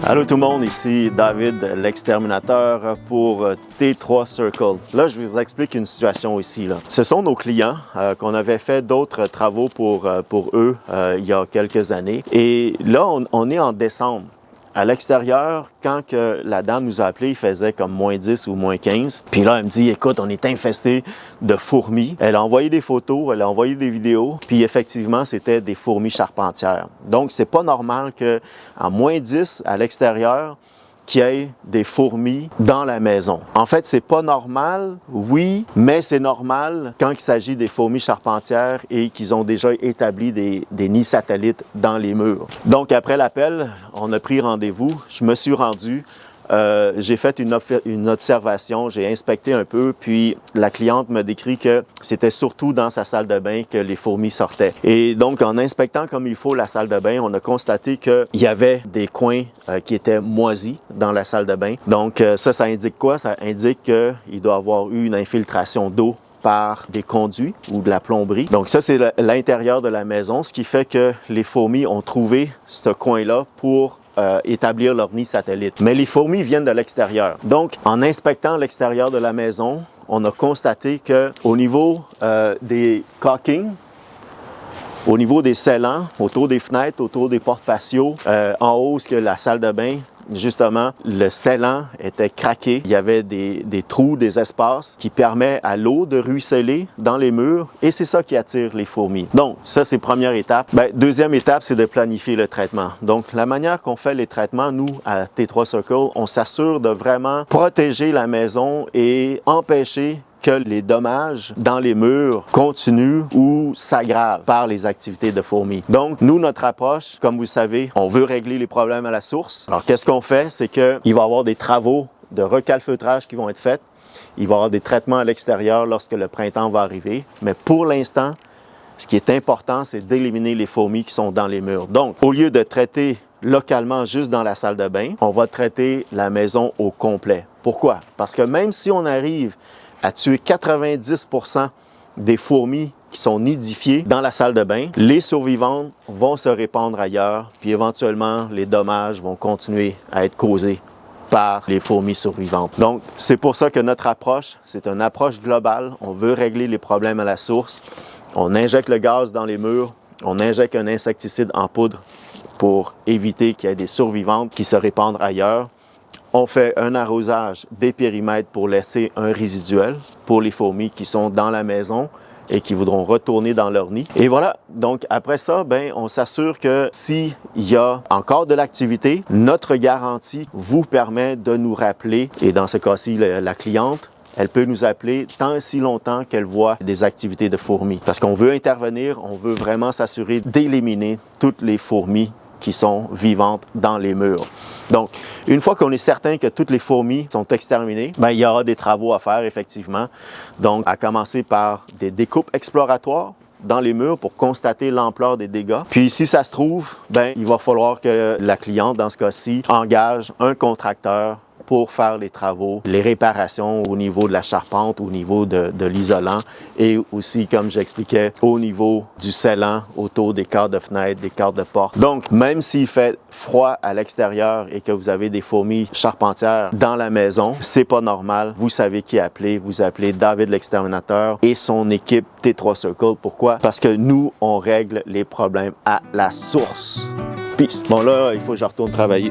Allô tout le monde, ici David l'exterminateur pour T3 Circle. Là, je vous explique une situation ici. Ce sont nos clients qu'on avait fait d'autres travaux pour eux il y a quelques années. Et là, on est en décembre. À l'extérieur, quand que la dame nous a appelé, il faisait comme moins 10 ou moins 15. Puis là, elle me dit, écoute, on est infesté de fourmis. Elle a envoyé des photos, elle a envoyé des vidéos. Puis effectivement, c'était des fourmis charpentières. Donc, c'est pas normal qu'à moins 10 à l'extérieur, qu'il y ait des fourmis dans la maison. En fait, c'est pas normal, oui, mais c'est normal quand il s'agit des fourmis charpentières et qu'ils ont déjà établi des nids satellites dans les murs. Donc, après l'appel, on a pris rendez-vous, je me suis rendu. J'ai fait une observation, j'ai inspecté un peu, puis la cliente me décrit que c'était surtout dans sa salle de bain que les fourmis sortaient. Et donc, en inspectant comme il faut la salle de bain, on a constaté qu'il y avait des coins qui étaient moisis dans la salle de bain. Donc, ça indique quoi? Ça indique qu'il doit y avoir eu une infiltration d'eau par des conduits ou de la plomberie. Donc ça, c'est l'intérieur de la maison, ce qui fait que les fourmis ont trouvé ce coin-là pour établir leur nid satellite. Mais les fourmis viennent de l'extérieur. Donc, en inspectant l'extérieur de la maison, on a constaté qu'au niveau des caulkings, au niveau des scellants, autour des fenêtres, autour des portes patio, en haut, que la salle de bain, justement, le scellant était craqué. Il y avait des trous, des espaces qui permettent à l'eau de ruisseler dans les murs et c'est ça qui attire les fourmis. Donc, ça, c'est première étape. Deuxième étape, c'est de planifier le traitement. Donc, la manière qu'on fait les traitements, nous, à T3 Circle, on s'assure de vraiment protéger la maison et empêcher que les dommages dans les murs continuent ou s'aggravent par les activités de fourmis. Donc, nous, notre approche, comme vous le savez, on veut régler les problèmes à la source. Alors, qu'est-ce qu'on fait? C'est qu'il va y avoir des travaux de recalfeutrage qui vont être faits. Il va y avoir des traitements à l'extérieur lorsque le printemps va arriver. Mais pour l'instant, ce qui est important, c'est d'éliminer les fourmis qui sont dans les murs. Donc, au lieu de traiter localement juste dans la salle de bain, on va traiter la maison au complet. Pourquoi? Parce que même si on arrive à tuer 90% des fourmis qui sont nidifiées dans la salle de bain, les survivantes vont se répandre ailleurs, puis éventuellement, les dommages vont continuer à être causés par les fourmis survivantes. Donc, c'est pour ça que notre approche, c'est une approche globale. On veut régler les problèmes à la source. On injecte le gaz dans les murs, on injecte un insecticide en poudre pour éviter qu'il y ait des survivantes qui se répandent ailleurs. On fait un arrosage des périmètres pour laisser un résiduel pour les fourmis qui sont dans la maison et qui voudront retourner dans leur nid. Et voilà, donc après ça, on s'assure que s'il y a encore de l'activité, notre garantie vous permet de nous rappeler, et dans ce cas-ci, la cliente, elle peut nous appeler tant et si longtemps qu'elle voit des activités de fourmis. Parce qu'on veut intervenir, on veut vraiment s'assurer d'éliminer toutes les fourmis qui sont vivantes dans les murs. Donc, une fois qu'on est certain que toutes les fourmis sont exterminées, il y aura des travaux à faire, effectivement. Donc, à commencer par des découpes exploratoires dans les murs pour constater l'ampleur des dégâts. Puis, si ça se trouve, il va falloir que la cliente, dans ce cas-ci, engage un contracteur pour faire les travaux, les réparations au niveau de la charpente, au niveau de l'isolant et aussi, comme j'expliquais, au niveau du scellant autour des cadres de fenêtres, des cadres de porte. Donc, même s'il fait froid à l'extérieur et que vous avez des fourmis charpentières dans la maison, c'est pas normal. Vous savez qui appeler. Vous appelez David l'exterminateur et son équipe T3 Circle. Pourquoi? Parce que nous, on règle les problèmes à la source. Peace. Bon là, il faut que je retourne travailler.